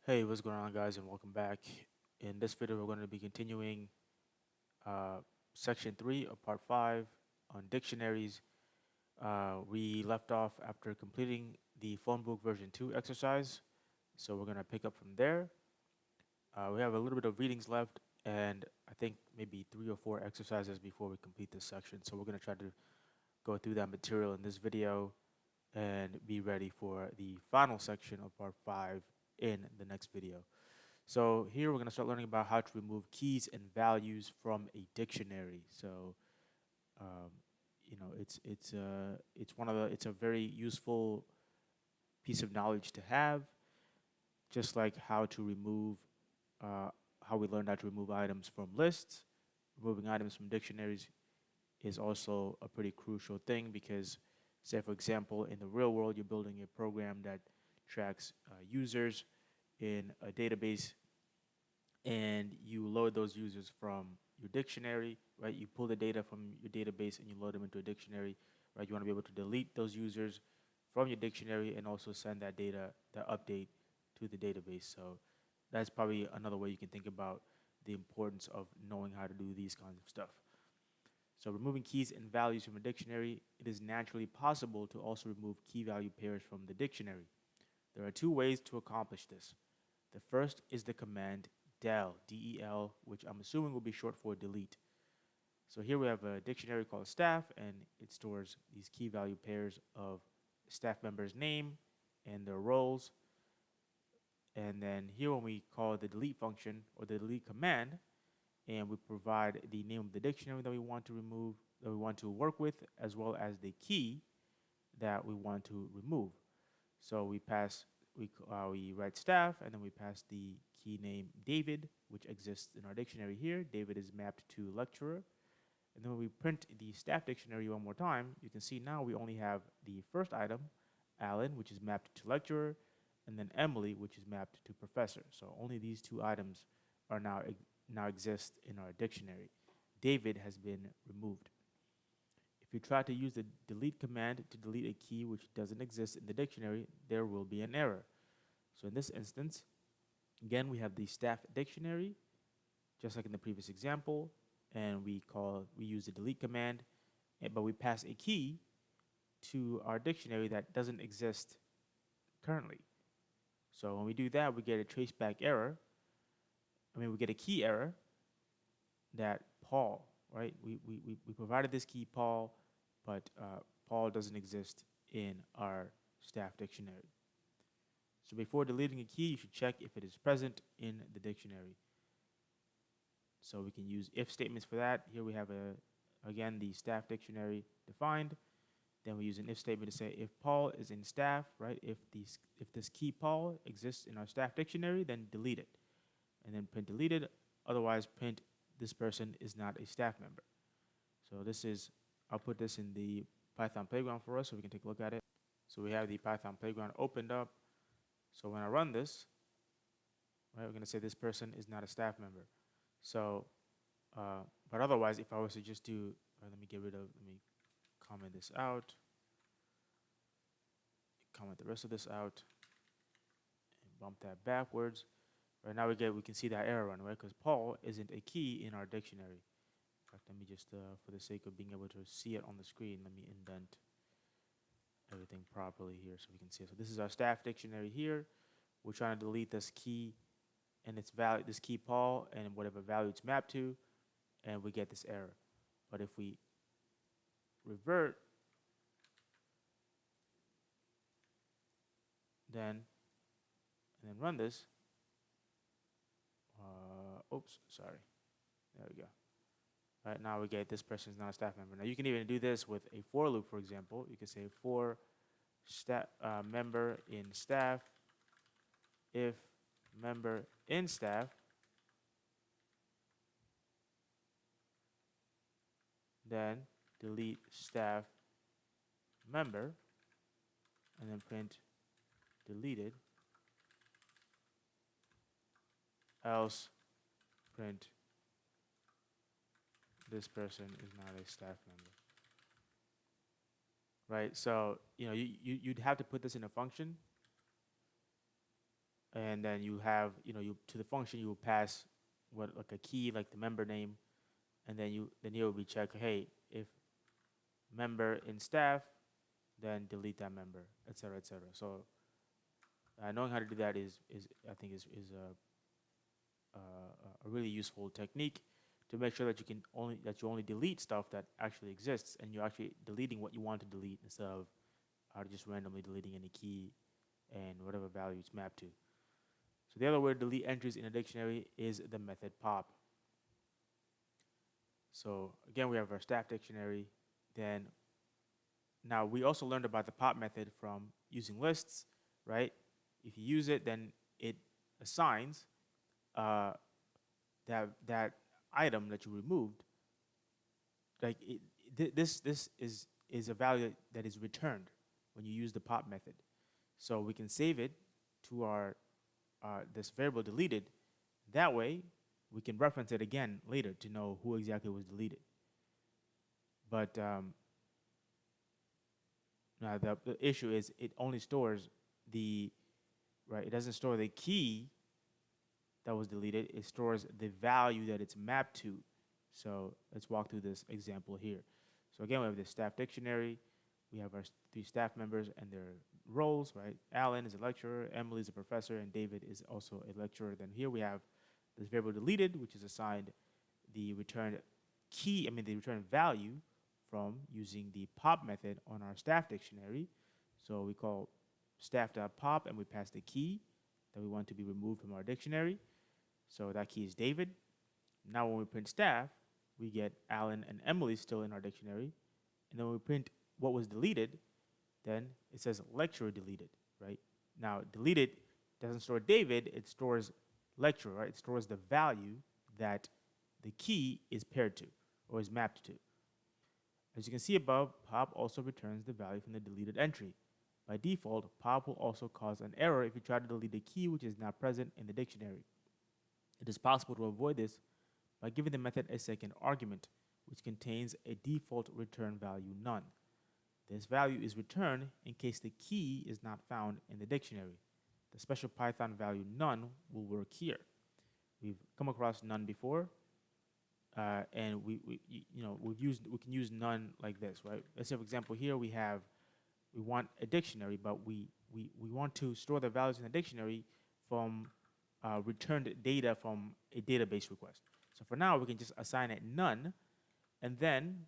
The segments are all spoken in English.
Hey, what's going on, guys, and welcome back. In this video, we're going to be continuing uh, section 3 of part 5 on dictionaries. We left off after completing the phone book version 2 exercise, so we're going to pick up from there. We have a little bit of readings left, and I think maybe 3 or 4 exercises before we complete this section. So we're going to try to go through that material in this video and be ready for the final section of part 5 in the next video. So here we're going to start learning about how to remove keys and values from a dictionary. So, um, it's a very useful piece of knowledge to have, just like uh, how we learned how to remove items from lists. Removing items from dictionaries is also a pretty crucial thing because, say for example, in the real world, you're building a program that tracks users in a database, and you load those users from your dictionary, right? You pull the data from your database and you load them into a dictionary, right? You want to be able to delete those users from your dictionary and also send that data, that update to the database. So that's probably another way you can think about the importance of knowing how to do these kinds of stuff. So removing keys and values from a dictionary, it is naturally possible to also remove key value pairs from the dictionary. There are 2 ways to accomplish this. The first is the command del, D-E-L, which I'm assuming will be short for delete. So here we have a dictionary called staff, and it stores these key value pairs of staff members' name and their roles. And then here when we call the delete function or the delete command, and we provide the name of the dictionary that we want to remove, that we want to work with, as well as the key that we want to remove. So we write staff, and then we pass the key name David, which exists in our dictionary here. David is mapped to lecturer. And then when we print the staff dictionary one more time, you can see now we only have the first item, Alan, which is mapped to lecturer, and then Emily, which is mapped to professor. So only these 2 items are now exist in our dictionary. David has been removed. If you try to use the delete command to delete a key which doesn't exist in the dictionary, there will be an error. So in this instance, again, we have the staff dictionary, just like in the previous example, and we use the delete command, but we pass a key to our dictionary that doesn't exist currently. So when we do that, we get a traceback error. We get a key error that Paul, right? We provided this key Paul, but Paul doesn't exist in our staff dictionary. So before deleting a key, you should check if it is present in the dictionary. So we can use if statements for that. Here we have again the staff dictionary defined. Then we use an if statement to say if Paul is in staff, right? If this key Paul exists in our staff dictionary, then delete it. And then print deleted. Otherwise, print this person is not a staff member. So I'll put this in the Python playground for us so we can take a look at it. So we have the Python playground opened up. So when I run this, right, we're going to say this person is not a staff member. So, but otherwise, if I was to just do, let me comment this out, comment the rest of this out, and bump that backwards. Right now we can see that error run, right? Because Paul isn't a key in our dictionary. In fact, let me just, for the sake of being able to see it on the screen, let me indent everything properly here so we can see it. So this is our staff dictionary here. We're trying to delete this key and its value, this key Paul, and whatever value it's mapped to, and we get this error. But if we revert, then and then run this. Oops, sorry. There we go. All right, now we get this person is not a staff member. Now you can even do this with a for loop, for example. You can say for member in staff, if member in staff, then delete staff member, and then print deleted, else print this person is not a staff member. Right, so you'd have to put this in a function, and then you have, you to the function you will pass what, like a key, like the member name, and then here will be check, hey, if member in staff, then delete that member, etc., etc. So knowing how to do that is I think is a really useful technique to make sure that you only delete stuff that actually exists, and you're actually deleting what you want to delete instead of just randomly deleting any key and whatever value it's mapped to. So the other way to delete entries in a dictionary is the method pop. So again, we have our staff dictionary. Then now we also learned about the pop method from using lists, right? If you use it, then it assigns uh, that item that you removed. Like this is a value that is returned when you use the pop method. So we can save it to our this variable deleted. That way, we can reference it again later to know who exactly was deleted. But now the issue is it only stores the right. It doesn't store the key that was deleted. It stores the value that it's mapped to. So let's walk through this example here. So again, we have the staff dictionary. We have our three staff members and their roles, right? Alan is a lecturer, Emily is a professor, and David is also a lecturer. Then here we have this variable deleted, which is assigned the return key, the return value from using the pop method on our staff dictionary. So we call staff.pop and we pass the key that we want to be removed from our dictionary. So that key is David. Now when we print staff, we get Alan and Emily still in our dictionary. And then when we print what was deleted, then it says lecturer deleted, right? Now deleted doesn't store David, it stores lecturer, right? It stores the value that the key is paired to or is mapped to. As you can see above, pop also returns the value from the deleted entry. By default, pop will also cause an error if you try to delete a key which is not present in the dictionary. It is possible to avoid this by giving the method a second argument, which contains a default return value none. This value is returned in case the key is not found in the dictionary. The special Python value none will work here. We've come across none before, and we can use none like this, right? Let's say, for example, here we want a dictionary, but we want to store the values in the dictionary from returned data from a database request. So for now, we can just assign it none, and then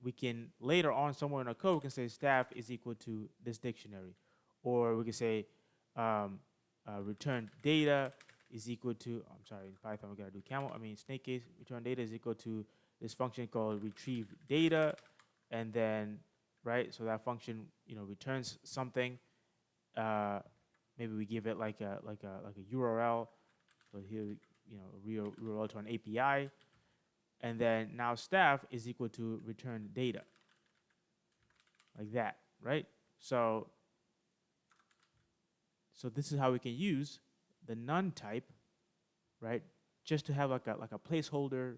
we can later on somewhere in our code, we can say staff is equal to this dictionary. Or we can say return data is equal to, I'm sorry, in Python we gotta do snake case, return data is equal to this function called retrieve data, and then, right, so that function, returns something. Maybe we give it like a URL. So here, a real URL to an API. And then now staff is equal to return data. Like that, right? So this is how we can use the none type, right? Just to have like a placeholder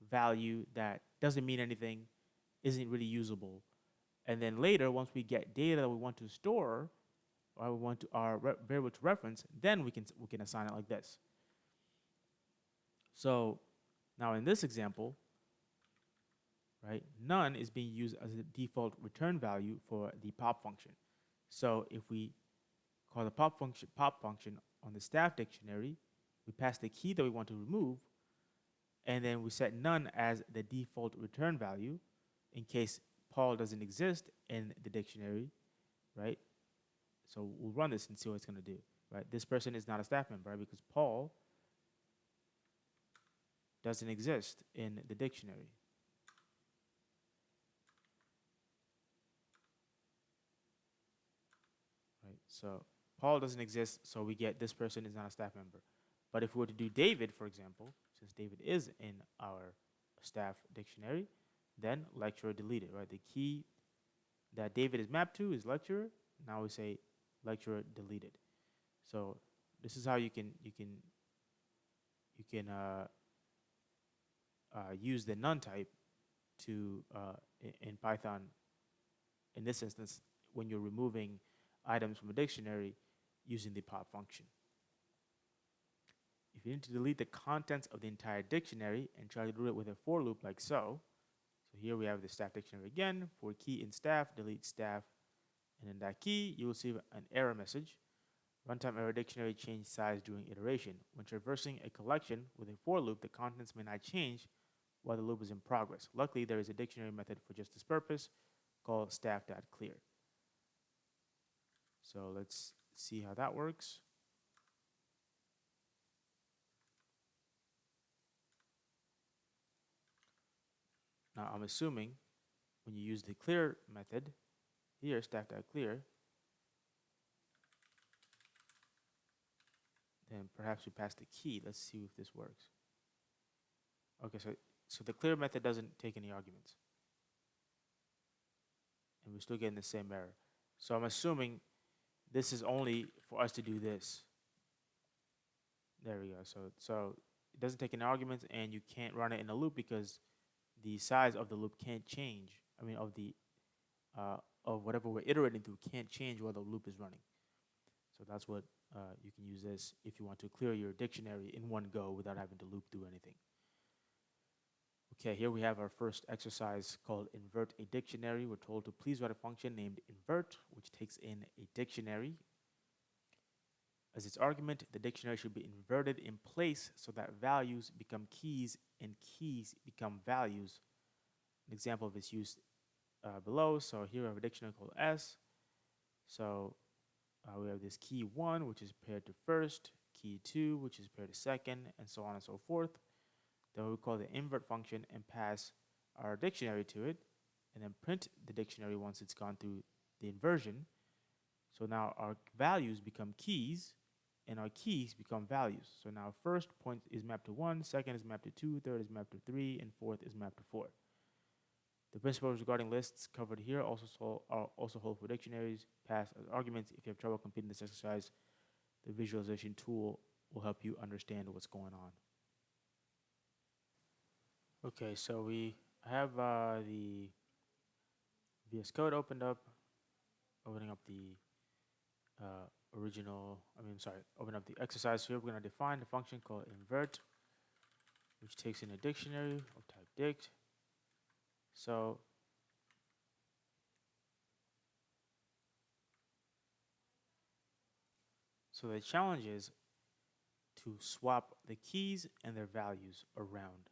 value that doesn't mean anything, isn't really usable. And then later, once we get data that we want to store, or we want our variable to reference, then we can assign it like this. So now in this example, right, none is being used as a default return value for the pop function. So if we call the pop function on the staff dictionary, we pass the key that we want to remove, and then we set none as the default return value in case Paul doesn't exist in the dictionary, right? So we'll run this and see what it's going to do, right? This person is not a staff member, right? Because Paul doesn't exist in the dictionary. Right? So Paul doesn't exist, so we get this person is not a staff member. But if we were to do David, for example, since David is in our staff dictionary, then lecturer deleted, right? The key that David is mapped to is lecturer. Now we say lecturer deleted. So this is how you can use the none type to in Python. In this instance, when you're removing items from a dictionary using the pop function. you need to delete the contents of the entire dictionary and try to do it with a for loop like so. So here we have the staff dictionary again. For key in staff, delete staff, and in that key, you will see an error message. Runtime error dictionary change size during iteration. When traversing a collection with a for loop, the contents may not change while the loop is in progress. Luckily, there is a dictionary method for just this purpose called staff.clear. So let's see how that works. Now I'm assuming when you use the clear method here, staff.clear, then perhaps we pass the key. Let's see if this works. Okay, so the clear method doesn't take any arguments. And we're still getting the same error. So I'm assuming this is only for us to do this. There we go. So it doesn't take any arguments, and you can't run it in a loop because the size of the loop can't change. I mean, of whatever we're iterating through can't change while the loop is running. So that's what you can use this if you want to clear your dictionary in one go without having to loop through anything. Okay, here we have our first exercise called invert a dictionary. We're told to please write a function named invert, which takes in a dictionary. As its argument, the dictionary should be inverted in place so that values become keys and keys become values. An example of this use below. So here we have a dictionary called S. So we have this key 1, which is paired to first, key 2, which is paired to second, and so on and so forth. Then we call the invert function and pass our dictionary to it, and then print the dictionary once it's gone through the inversion. So now our values become keys, and our keys become values. So now first point is mapped to 1, second is mapped to 2, third is mapped to 3, and fourth is mapped to 4. The principles regarding lists covered here also hold for dictionaries. Pass as arguments. If you have trouble completing this exercise, the visualization tool will help you understand what's going on. Okay, so we have the VS Code opened up, opening up the open up the exercise here. We're going to define the function called invert, which takes in a dictionary of type dict. So the challenge is to swap the keys and their values around.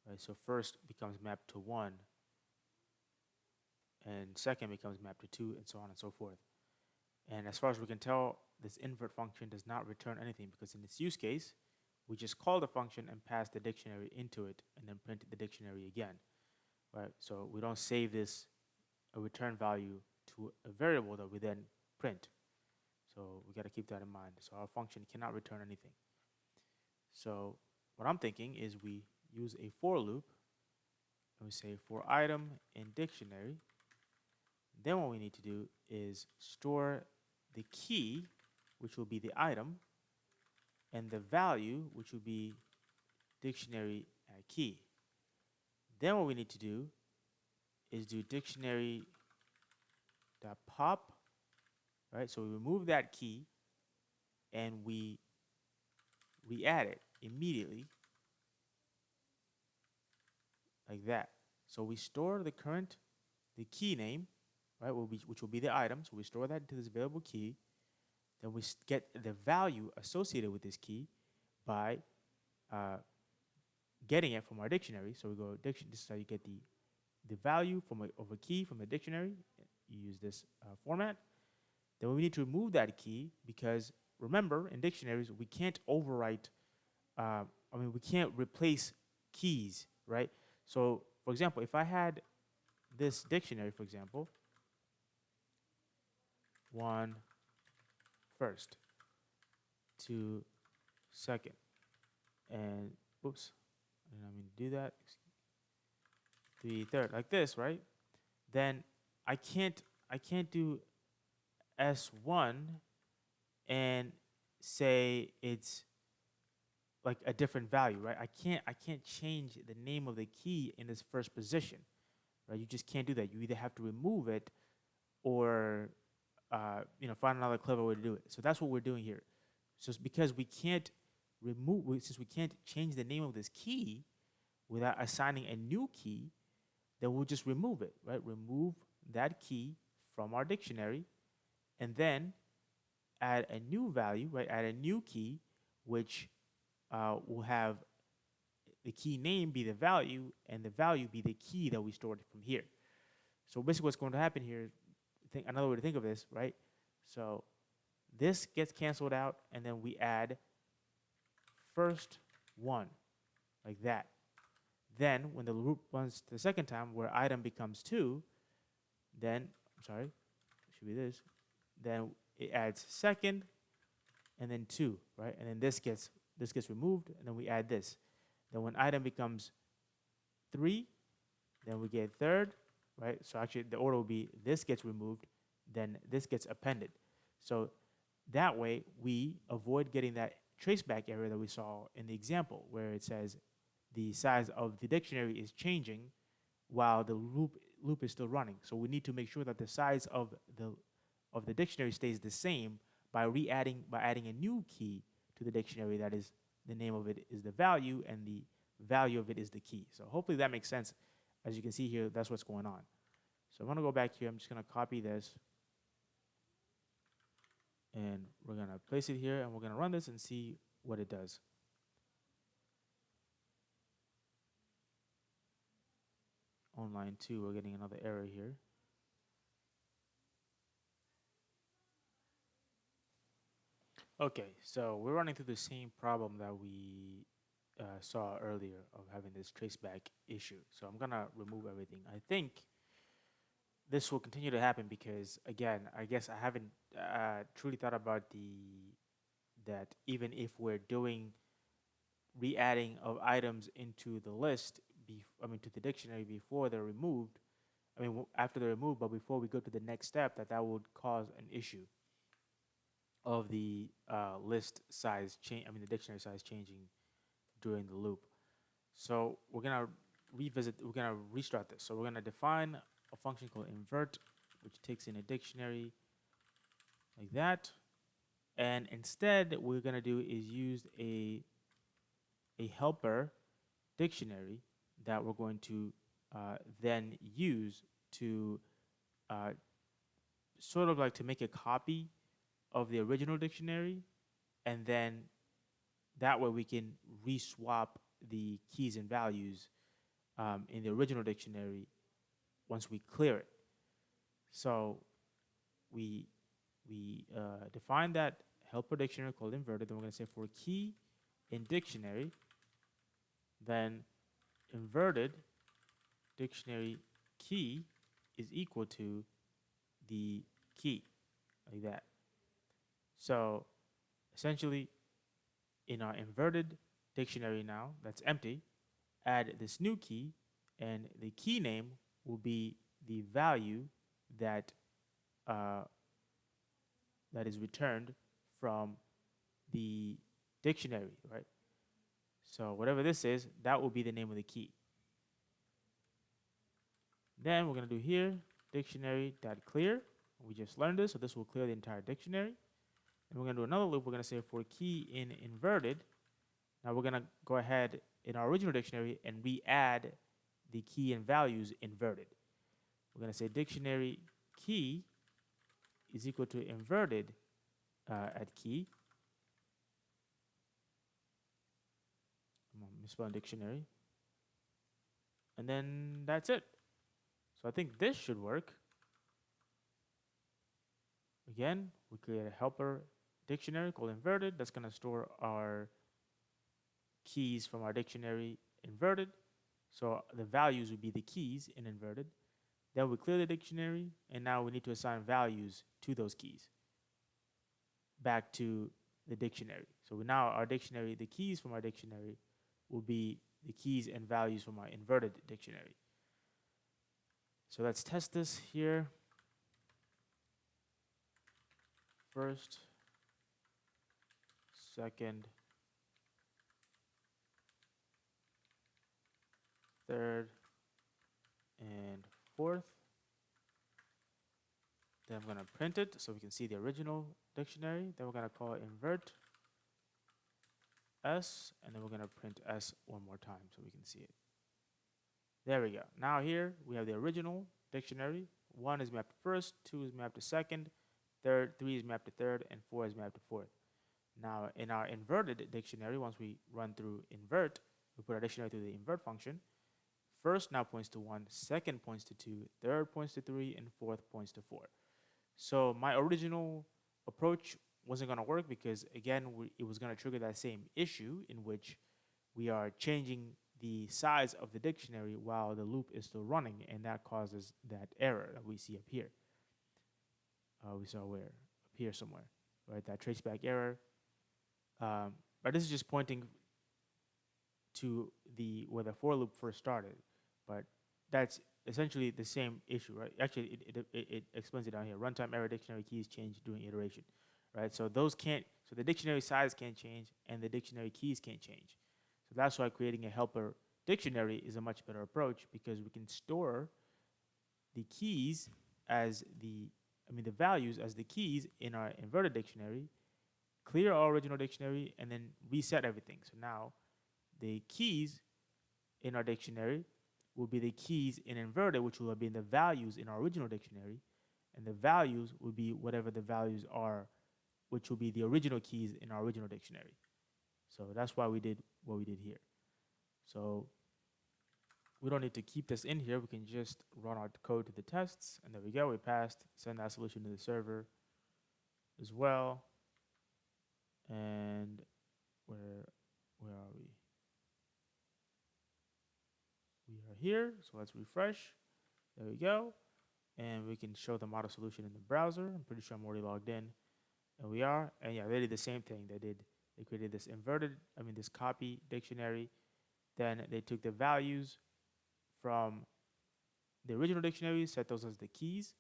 Right? So first becomes mapped to 1, and second becomes mapped to 2, and so on and so forth. And as far as we can tell, this invert function does not return anything because in this use case, we just call the function and pass the dictionary into it and then print the dictionary again. Right? So we don't save this a return value to a variable that we then print. So we got to keep that in mind. So our function cannot return anything. So what I'm thinking is we use a for loop and we say for item in dictionary. Then what we need to do is store the key, which will be the item, and the value, which will be dictionary key. Then what we need to do is do dictionary.pop, right? So we remove that key and we add it immediately like that. So we store the key name, right, which will be the item. So we store that into this variable key. Then we get the value associated with this key by getting it from our dictionary. So we go this is how you get the value of a key from the dictionary. You use this format. Then we need to remove that key because remember, in dictionaries, we can't overwrite, we can't replace keys, right? So, for example, if I had this dictionary, for example, 1 first, 2 second, and oops, I didn't mean to do that. 3 third, like this, right? Then I can't do S1 and say it's like a different value, right? I can't change the name of the key in this first position, right? You just can't do that. You either have to remove it or find another clever way to do it. So that's what we're doing here. So it's because we can't since we can't change the name of this key without assigning a new key, then we'll just remove it, right? Remove that key from our dictionary and then add a new value, right? Add a new key, which will have the key name be the value and the value be the key that we stored from here. So basically what's going to happen here, another way to think of this, right? So this gets canceled out and then we add first one, like that. Then when the loop runs the second time where item becomes 2, then, I'm sorry, it should be this, then it adds second and then 2, right? And then this gets removed and then we add this. Then when item becomes 3, then we get third, right? So actually the order will be this gets removed, then this gets appended. So that way we avoid getting that traceback error that we saw in the example where it says the size of the dictionary is changing while the loop is still running. So we need to make sure that the size of the dictionary stays the same by adding a new key to the dictionary. That is, the name of it is the value and the value of it is the key. So hopefully that makes sense. As you can see here, that's what's going on. So I'm going to go back here. I'm just going to copy this and we're going to place it here and we're going to run this and see what it does. On line 2, we're getting another error here. Okay, so we're running through the same problem that we saw earlier of having this traceback issue. So I'm gonna remove everything. I think this will continue to happen because, again, I guess I haven't truly thought about that even if we're doing re-adding of items into the list, to the dictionary before they're removed, after they're removed, but before we go to the next step, that would cause an issue of the list size change. The dictionary size changing during the loop. So we're gonna restart this. So we're gonna define a function called invert, which takes in a dictionary like that. And instead, what we're gonna do is use a helper dictionary that we're going to then use to sort of like to make a copy of the original dictionary, and then that way we can re-swap the keys and values in the original dictionary once we clear it. So we define that helper dictionary called inverted. Then we're going to say for key in dictionary, then inverted dictionary key is equal to the key, like that. So essentially, in our inverted dictionary now, that's empty, add this new key, and the key name will be the value that that is returned from the dictionary, right? So whatever this is, that will be the name of the key. Then we're going to do here, dictionary.clear. We just learned this, so this will clear the entire dictionary. And we're going to do another loop. We're going to say for key in inverted. Now we're going to go ahead in our original dictionary and re-add the key and values inverted. We're going to say dictionary key is equal to inverted at key. I'm going to misspell dictionary. And then that's it. So I think this should work. Again, we create a helper dictionary called inverted. That's going to store our keys from our dictionary inverted. So the values would be the keys in inverted. Then we clear the dictionary, and now we need to assign values to those keys back to the dictionary. So now our dictionary, the keys from our dictionary will be the keys and values from our inverted dictionary. So let's test this here. First, second, third, and fourth. Then I'm going to print it so we can see the original dictionary. Then we're going to call invert S, and then we're going to print S one more time so we can see it. There we go. Now here we have the original dictionary. 1 is mapped to first, 2 is mapped to second, 3 is mapped to third, and 4 is mapped to fourth. Now in our inverted dictionary, once we run through invert, we put our dictionary through the invert function. First now points to 1, second points to 2, third points to 3, and fourth points to 4. So my original approach wasn't going to work because, again, it was going to trigger that same issue in which we are changing the size of the dictionary while the loop is still running, and that causes that error that we see up here. We saw where? Up here somewhere, right? That traceback error. But this is just pointing to where the for loop first started. But that's essentially the same issue, right? Actually, it explains it down here. Runtime error dictionary keys change during iteration, right? So the dictionary size can't change and the dictionary keys can't change. So that's why creating a helper dictionary is a much better approach, because we can store the keys as the values as the keys in our inverted dictionary, clear our original dictionary, and then reset everything. So now the keys in our dictionary will be the keys in inverted, which will be the values in our original dictionary, and the values will be whatever the values are, which will be the original keys in our original dictionary. So that's why we did what we did here. So we don't need to keep this in here. We can just run our code to the tests, and there we go. We passed. Send that solution to the server as well. And where are we? We are here. So let's refresh. There we go. And we can show the model solution in the browser. I'm pretty sure I'm already logged in. And we are. And yeah, they did the same thing. They created this this copy dictionary. Then they took the values from the original dictionary, set those as the keys,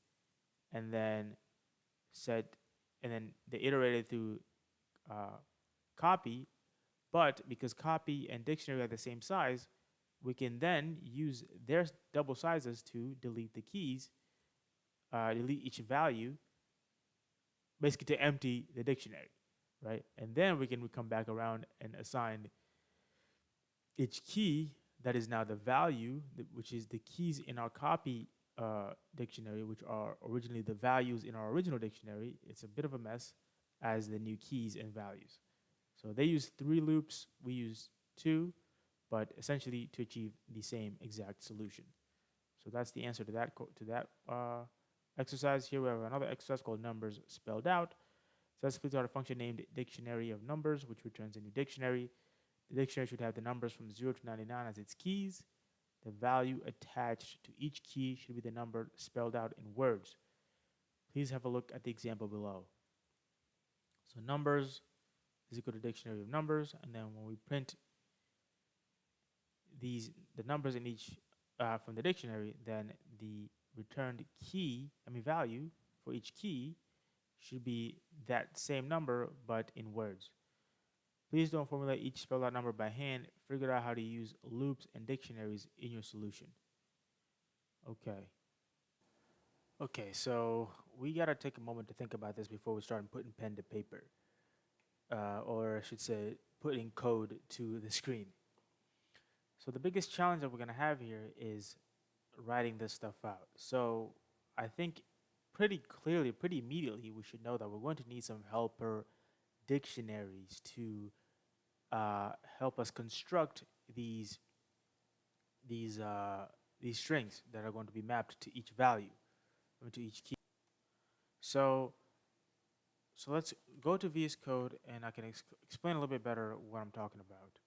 and then they iterated through copy. But because copy and dictionary are the same size, we can then use their double sizes to delete the keys, delete each value, basically to empty the dictionary, right? And then we can come back around and assign each key that is now the value, which is the keys in our copy dictionary, which are originally the values in our original dictionary. It's a bit of a mess, as the new keys and values. So they use 3 loops, we use 2, but essentially to achieve the same exact solution. So that's the answer to that exercise. Here we have another exercise called numbers spelled out. So let's split out a function named dictionary of numbers, which returns a new dictionary. The dictionary should have the numbers from 0 to 99 as its keys. The value attached to each key should be the number spelled out in words. Please have a look at the example below. So numbers is equal to dictionary of numbers, and then when we print the numbers in each from the dictionary, then the returned value for each key should be that same number but in words. Please don't formulate each spelled out number by hand. Figure out how to use loops and dictionaries in your solution. Okay, so we gotta take a moment to think about this before we start putting pen to paper. Or I should say, putting code to the screen. So the biggest challenge that we're gonna have here is writing this stuff out. So I think pretty clearly, pretty immediately, we should know that we're going to need some helper dictionaries to help us construct these strings that are going to be mapped to each value, or to each key. So let's go to VS Code, and I can explain a little bit better what I'm talking about.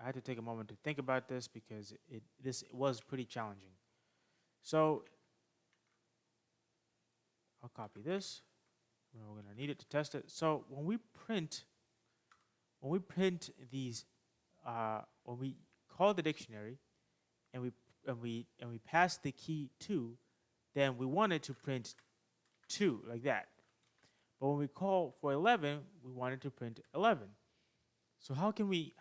I had to take a moment to think about this because this was pretty challenging. So I'll copy this. We're going to need it to test it. So when we print these, when we call the dictionary and we pass the key 2, then we want it to print 2 like that. But when we call for 11, we want it to print 11. So how can we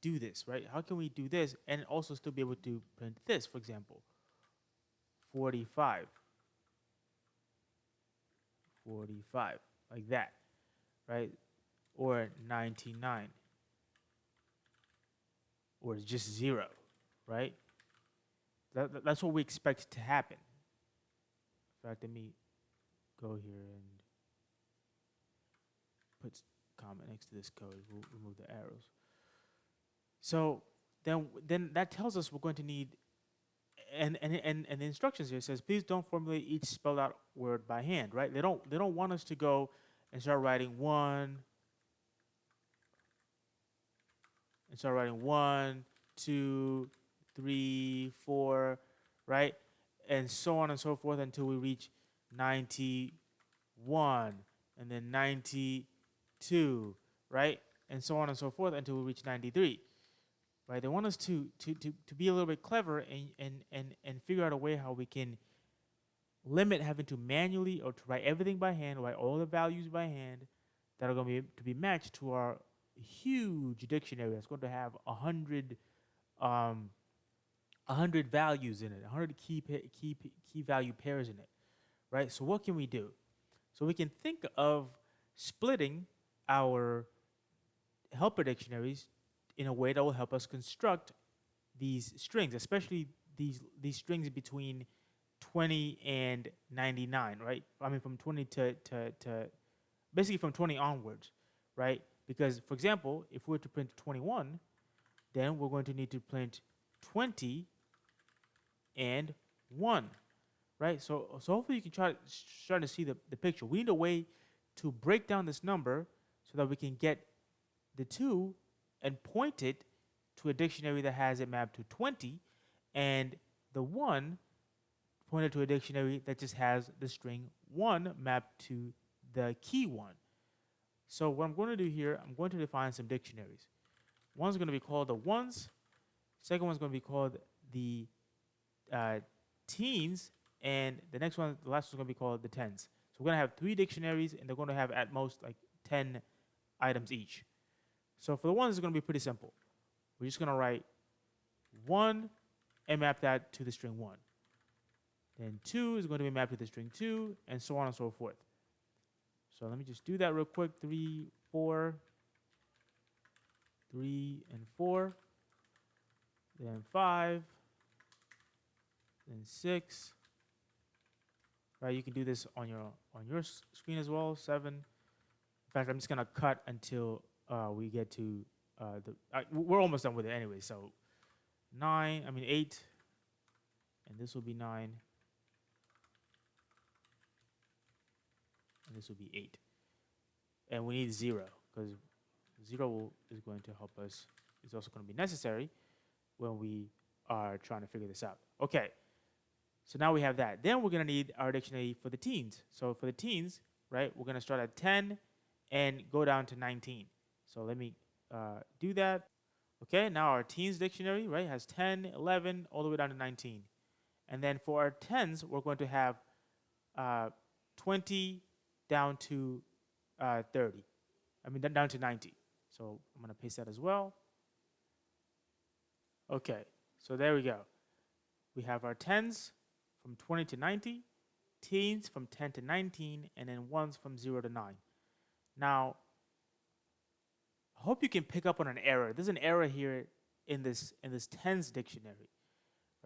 do this, right? How can we do this and also still be able to print this, for example, 45, like that, right? or 99, or it's just 0, right? That's what we expect to happen. In fact, let me go here and put comment next to this code. We'll remove the arrows. So then that tells us we're going to need, and the instructions here says, please don't formulate each spelled out word by hand, right? They don't want us to go and start writing one, 2, 3, 4, right? And so on and so forth until we reach 91, and then 92, right? And so on and so forth until we reach 93, right? They want us to be a little bit clever and figure out a way how we can limit having to manually or to write everything by hand, write all the values by hand that are going to be matched to our huge dictionary that's going to have 100 values in it, 100 key value pairs in it, right? So what can we do? So we can think of splitting our helper dictionaries in a way that will help us construct these strings, especially these strings between 20 and 99, right? I mean, from 20 to basically from 20 onwards, right? Because, for example, if we were to print 21, then we're going to need to print 20 and 1, right? So hopefully you can try to see the picture. We need a way to break down this number so that we can get the 2 and point it to a dictionary that has it mapped to 20, and the 1 pointed to a dictionary that just has the string 1 mapped to the key 1. So what I'm going to do here, I'm going to define some dictionaries. One's going to be called the ones. Second one's going to be called the teens, and the next one, the last one's going to be called the tens. So we're going to have 3 dictionaries, and they're going to have at most like 10 items each. So for the ones, it's going to be pretty simple. We're just going to write 1 and map that to the string 1. Then 2 is going to be mapped to the string 2, and so on and so forth. So let me just do that real quick. 3, 4, 3, and 4. Then 5. Then 6. Right, you can do this on your screen as well. 7. In fact, I'm just gonna cut until we get to we're almost done with it anyway. So 8, and this will be 9, and this will be 8. And we need 0 because 0 is going to help us. It's also going to be necessary when we are trying to figure this out. Okay, so now we have that. Then we're going to need our dictionary for the teens. So for the teens, right, we're going to start at 10 and go down to 19. So let me do that. Okay, now our teens dictionary, right, has 10, 11, all the way down to 19. And then for our tens, we're going to have 20 down to 30. I mean, down to 90. So I'm going to paste that as well. Okay, so there we go. We have our tens from 20 to 90, teens from 10 to 19, and then ones from 0 to 9. Now, I hope you can pick up on an error. There's an error here in this tens dictionary,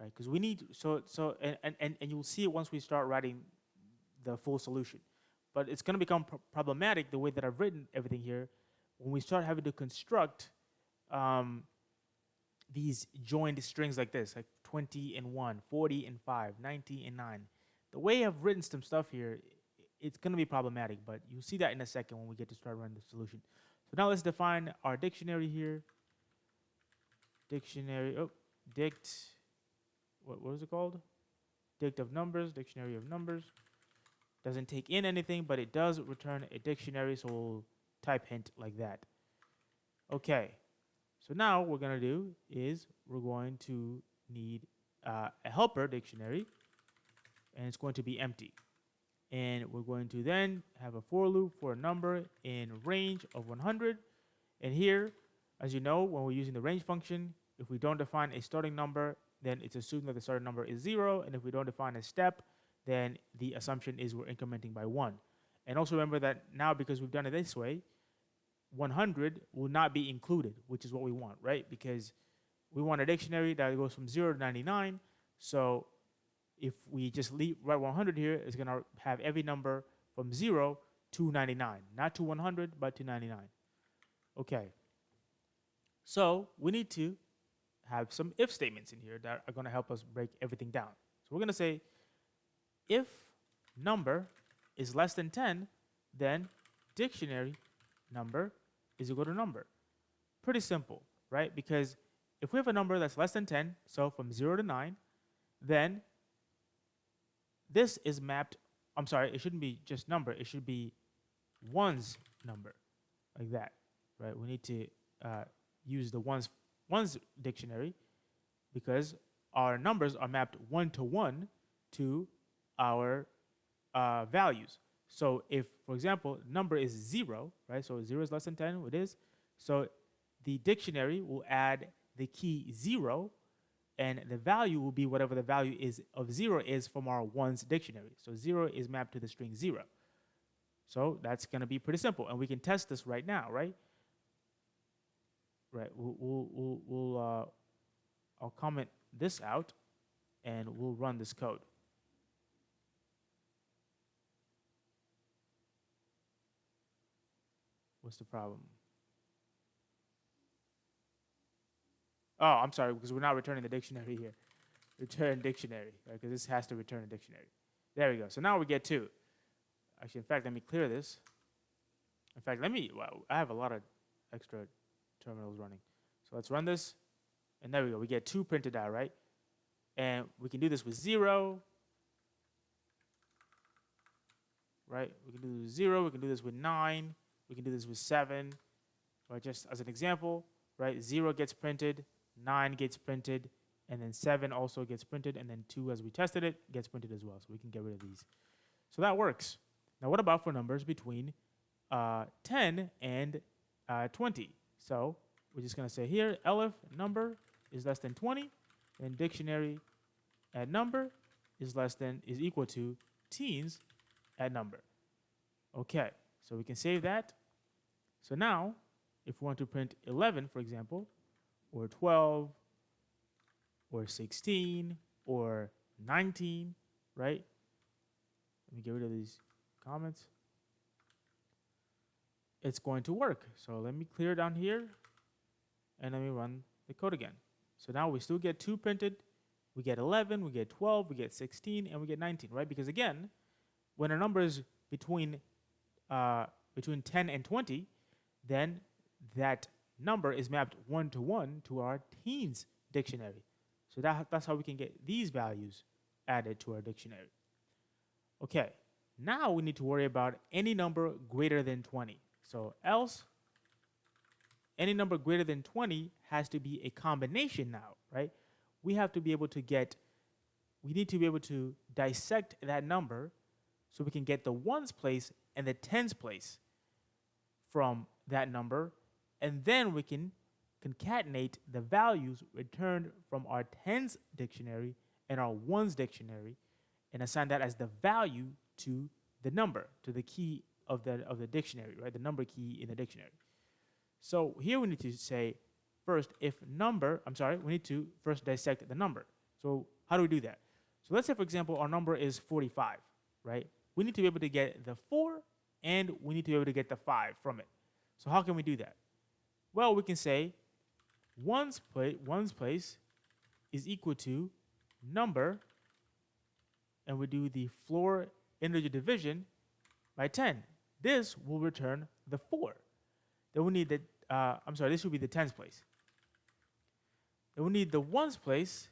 right? Because we need and you'll see it once we start writing the full solution. But it's going to become problematic the way that I've written everything here when we start having to construct these joined strings like this, like 20 and 1, 40 and 5, 90 and 9. The way I've written some stuff here, it's going to be problematic, but you'll see that in a second when we get to start running the solution. So now let's define our dictionary here. Dictionary, what was it called? Dict of numbers, dictionary of numbers. Doesn't take in anything, but it does return a dictionary, so we'll type hint like that. Okay, so now what we're going to do is we're going to need a helper dictionary, and it's going to be empty. And we're going to then have a for loop for a number in range of 100. And here, as you know, when we're using the range function, if we don't define a starting number, then it's assumed that the starting number is 0. And if we don't define a step, then the assumption is we're incrementing by 1. And also remember that now, because we've done it this way, 100 will not be included, which is what we want, right? Because we want a dictionary that goes from 0 to 99. So if we just write 100 here, it's going to have every number from 0 to 99. Not to 100, but to 99. Okay. So we need to have some if statements in here that are going to help us break everything down. So we're going to say if number is less than 10, then dictionary number is equal to number. Pretty simple, right? Because if we have a number that's less than 10, so from 0 to 9, then this is mapped, I'm sorry, it shouldn't be just number, it should be one's number, like that, right? We need to use the one's dictionary because our numbers are mapped 1 to 1 to our values. So if, for example, number is 0, right? So 0 is less than 10, it is. So the dictionary will add the key 0, and the value will be whatever the value is of 0 is from our one's dictionary. So 0 is mapped to the string 0. So that's going to be pretty simple, and we can test this right now, right? Right. I'll comment this out, and we'll run this code. What's the problem? Oh, I'm sorry, because we're not returning the dictionary here. Return dictionary, right? Because this has to return a dictionary. There we go. So now we get 2. Actually, in fact, let me clear this. In fact, I have a lot of extra terminals running. So let's run this. And there we go. We get 2 printed out, right? And we can do this with 0. Right? We can do this with 0. We can do this with 9. We can do this with 7. Right? Just as an example, right? 0 gets printed. 9 gets printed. And then 7 also gets printed. And then 2, as we tested it, gets printed as well. So we can get rid of these. So that works. Now, what about for numbers between 10 and 20? So we're just going to say here, elif number is less than 20, and dictionary at number is equal to teens at number. Okay, so we can save that. So now, if we want to print 11, for example, or 12, or 16, or 19, right? Let me get rid of these comments. It's going to work. So let me clear down here, and let me run the code again. So now we still get 2 printed. We get 11, we get 12, we get 16, and we get 19, right? Because again, when a number is between 10 and 20, then that number is mapped 1 to 1 to our teens dictionary. So that's how we can get these values added to our dictionary. Okay, now we need to worry about any number greater than 20. So else, any number greater than 20 has to be a combination now, right? We need to be able to dissect that number so we can get the ones place and the tens place from that number, and then we can concatenate the values returned from our tens dictionary and our ones dictionary and assign that as the value to the number, to the key of the dictionary, right? The number key in the dictionary. So here we need to say first we need to first dissect the number. So how do we do that? So let's say, for example, our number is 45, right? We need to be able to get the 4 and we need to be able to get the 5 from it. So how can we do that? Well, we can say ones place is equal to number, and we do the floor integer division by 10. This will return the 4. Then we need this would be the tens place. Then we need the ones place,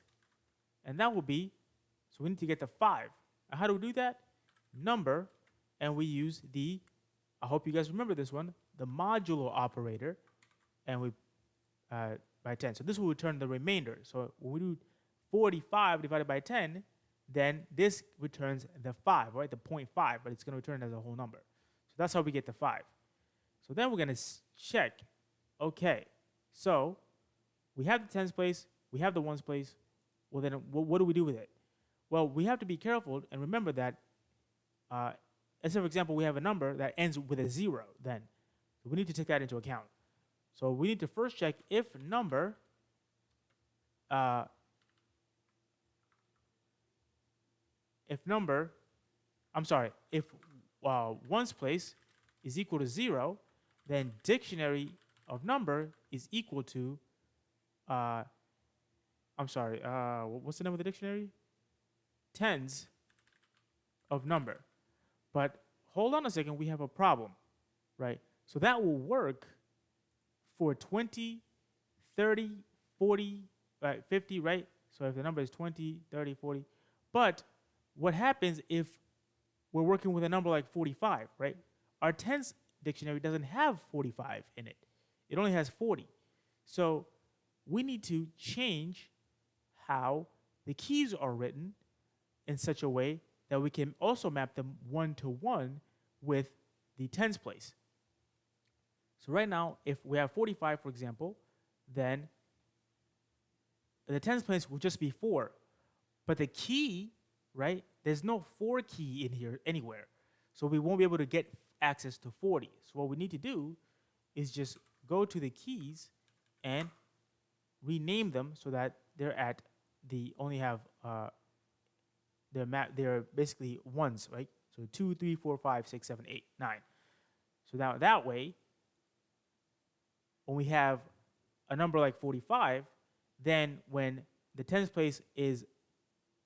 and that will be, so we need to get the 5. And how do we do that? Number, and we use I hope you guys remember this one, the modulo operator, and we by 10. So this will return the remainder. So when we do 45 divided by 10, then this returns the 5, right? The 0.5, but it's going to return as a whole number. So that's how we get the 5. So then we're going to check, okay, so we have the tens place, we have the ones place. Well, then what do we do with it? Well, we have to be careful and remember that, let's say, for example, we have a number that ends with a 0 then. So we need to take that into account. So we need to first check if number uh, if ones place is equal to 0, then dictionary of number is equal to uh, what's the name of the dictionary? Tens of number. But hold on a second, we have a problem, right? So that will work for 20, 30, 40, right, 50, right? So if the number is 20, 30, 40. But what happens if we're working with a number like 45, right? Our tens dictionary doesn't have 45 in it. It only has 40. So we need to change how the keys are written in such a way that we can also map them one-to-one with the tens place. So right now, if we have 45, for example, then the tens place will just be 4. But the key, right, there's no 4 key in here anywhere. So we won't be able to get access to 40. So what we need to do is just go to the keys and rename them so that they're at the only have they're basically ones, right? So 2, 3, 4, 5, 6, 7, 8, 9. So now that way, when we have a number like 45, then when the tens place is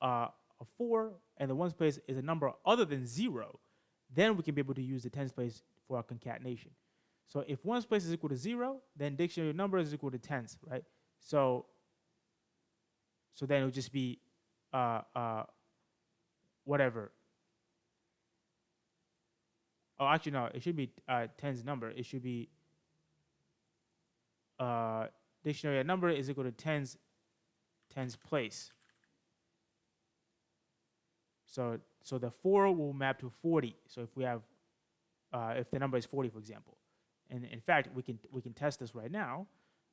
a 4 and the ones place is a number other than 0, then we can be able to use the tens place for our concatenation. So if ones place is equal to 0, then dictionary number is equal to tens, right? So then it would just be whatever. Oh, actually, no, it should be tens number. It should be dictionary number is equal to tens place. So the 4 will map to 40. So if we have, if the number is 40, for example, and in fact we can test this right now.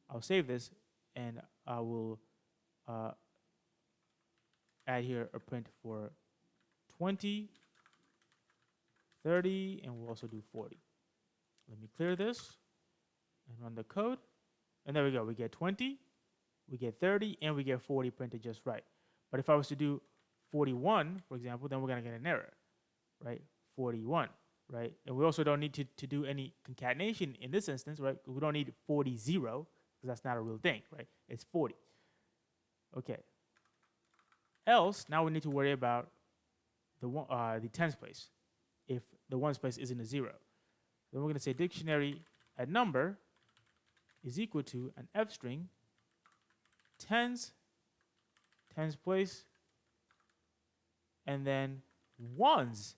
I'll save this and I will add here a print for 20, 30, and we'll also do 40. Let me clear this and run the code. And there we go. We get 20, we get 30, and we get 40 printed just right. But if I was to do 41, for example, then we're going to get an error, right? 41, right? And we also don't need to do any concatenation in this instance, right? We don't need 40, 0, because that's not a real thing, right? It's 40. Okay. Else, now we need to worry about the tens place if the ones place isn't a 0. Then we're going to say dictionary at number is equal to an f string tens place, and then ones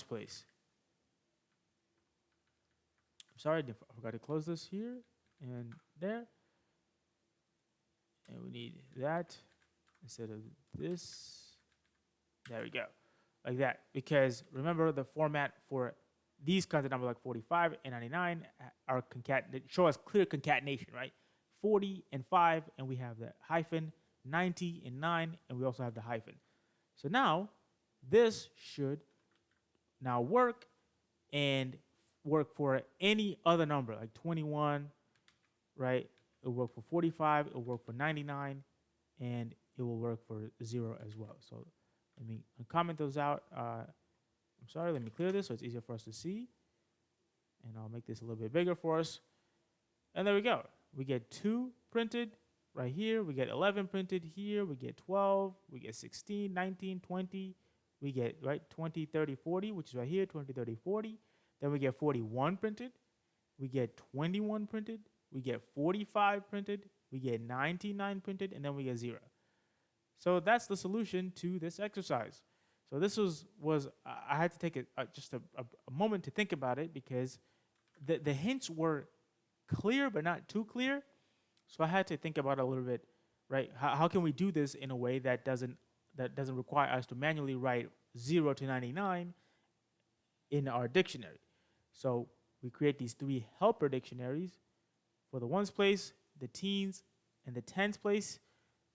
place. I'm sorry, I forgot to close this here and there. And we need that instead of this. There we go. Like that. Because remember, the format for these kinds of numbers like 45 and 99 are show us clear concatenation, right? 40 and 5, and we have the hyphen. 90 and 9, and we also have the hyphen. So now this should now work and work for any other number like 21, right? It'll work for 45, it'll work for 99, and it will work for 0 as well. So let me comment those out. I'm sorry, let me clear this so it's easier for us to see. And I'll make this a little bit bigger for us. And there we go. We get 2 printed right here. We get 11 printed here. We get 12. We get 16, 19, 20. We get, right, 20, 30, 40, which is right here, 20, 30, 40. Then we get 41 printed. We get 21 printed. We get 45 printed. We get 99 printed, and then we get 0. So that's the solution to this exercise. So this was I had to take just a moment to think about it because the hints were clear but not too clear. So I had to think about it a little bit, right? How can we do this in a way that doesn't require us to manually write 0 to 99 in our dictionary? So we create these 3 helper dictionaries for the ones place, the teens, and the tens place,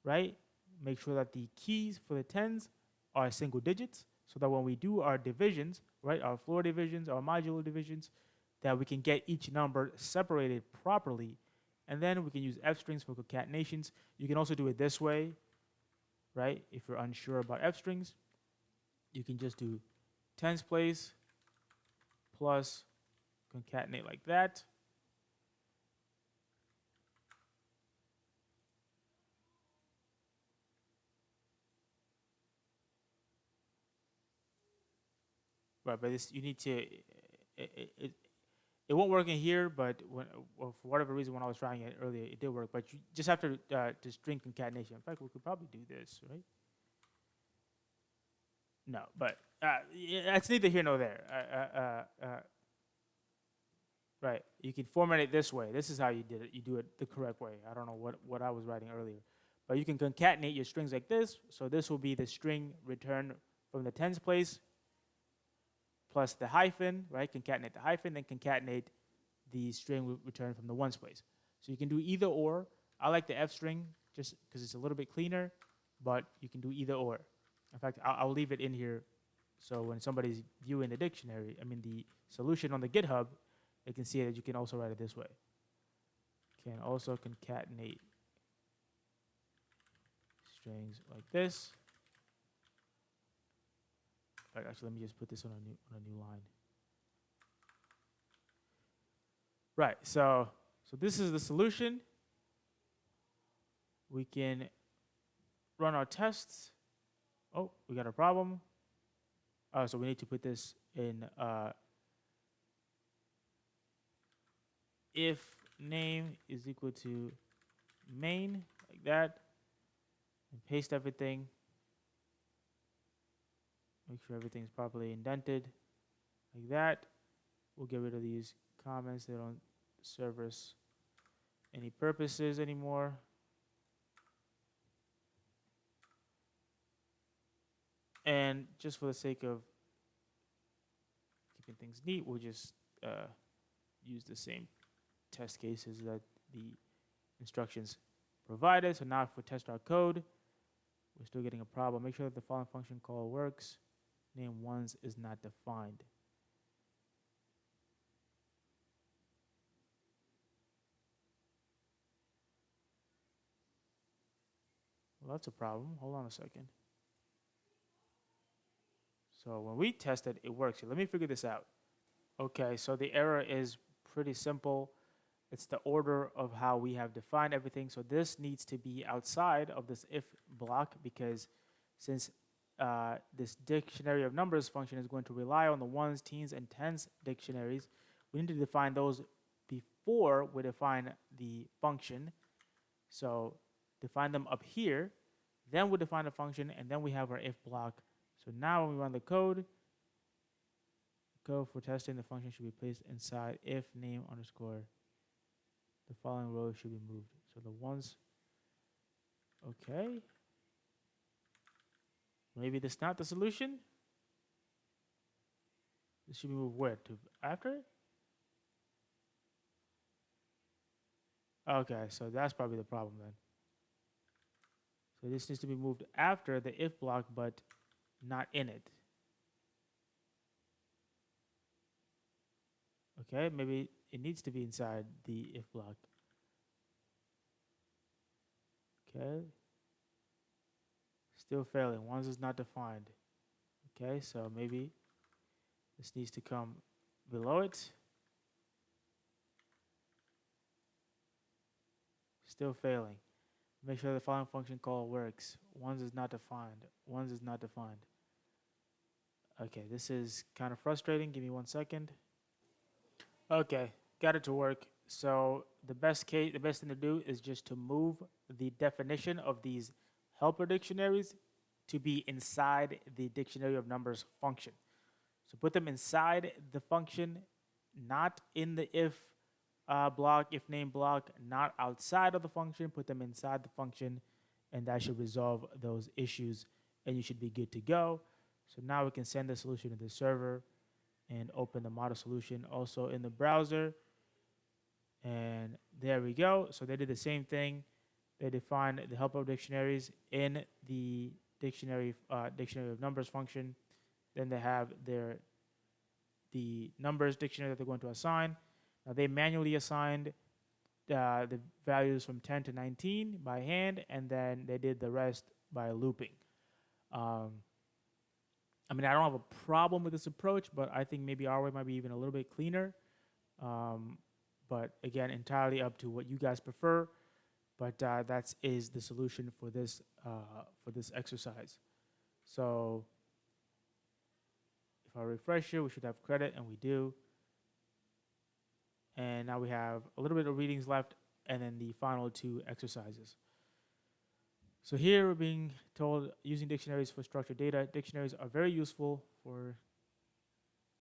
right? Make sure that the keys for the tens are single digits so that when we do our divisions, right, our floor divisions, our modular divisions, that we can get each number separated properly. And then we can use f strings for concatenations. You can also do it this way, right? If you're unsure about f strings, you can just do tens place plus concatenate like that. Right, but this, you need to, it won't work in here, but well, for whatever reason, when I was trying it earlier, it did work. But you just have to string concatenation. In fact, we could probably do this, right? No, but it's neither here nor there. Right, you can format it this way. This is how you did it. You do it the correct way. I don't know what I was writing earlier. But you can concatenate your strings like this. So this will be the string returned from the tens place plus the hyphen, right? Concatenate the hyphen, then concatenate the string returned from the ones place. So you can do either or. I like the F string just because it's a little bit cleaner, but you can do either or. In fact, I'll leave it in here so when somebody's viewing the dictionary, the solution on the GitHub, they can see that you can also write it this way. Can also concatenate strings like this. In fact, actually, let me just put this on a new line. Right, so this is the solution. We can run our tests. Oh, we got a problem. So we need to put this in if name is equal to main, like that, and paste everything. Make sure everything's properly indented, like that. We'll get rid of these comments. They don't serve us any purposes anymore. And just for the sake of keeping things neat, we'll just use the same test cases that the instructions provided. So now if we test our code, we're still getting a problem. Make sure that the following function call works. Name ones is not defined. Well, that's a problem. Hold on a second. So when we test it, it works. Let me figure this out. Okay, so the error is pretty simple. It's the order of how we have defined everything. So this needs to be outside of this if block because since this dictionary of numbers function is going to rely on the ones, teens, and tens dictionaries, we need to define those before we define the function. So define them up here, then we define the function, and then we have our if block. So now when we run the code for testing, the function should be placed inside if name underscore. The following row should be moved. So the ones, okay. Maybe that's not the solution. This should be moved where? To after? Okay, so that's probably the problem then. So this needs to be moved after the if block, but not in it. Okay, maybe it needs to be inside the if block. Okay. Still failing. Ones is not defined. Okay, so maybe this needs to come below it. Still failing. Make sure the following function call works. Ones is not defined. Ones is not defined. Okay, this is kind of frustrating. Give me 1 second. Okay, got it to work. So the best thing to do is just to move the definition of these helper dictionaries to be inside the dictionary of numbers function. So put them inside the function, not in the if block, if name block, not outside of the function. Put them inside the function, and that should resolve those issues, and you should be good to go. So now we can send the solution to the server and open the model solution also in the browser. And there we go. So they did the same thing. They defined the helper dictionaries in dictionary of numbers function. Then they have their the numbers dictionary that they're going to assign. Now they manually assigned the values from 10 to 19 by hand, and then they did the rest by looping. Um, I mean, I don't have a problem with this approach, but I think maybe our way might be even a little bit cleaner. Um, but again, entirely up to what you guys prefer. But that is the solution for this exercise. So if I refresh it, we should have credit, and we do. And now we have a little bit of readings left, and then the final 2 exercises. So here we're being told using dictionaries for structured data. Dictionaries are very useful for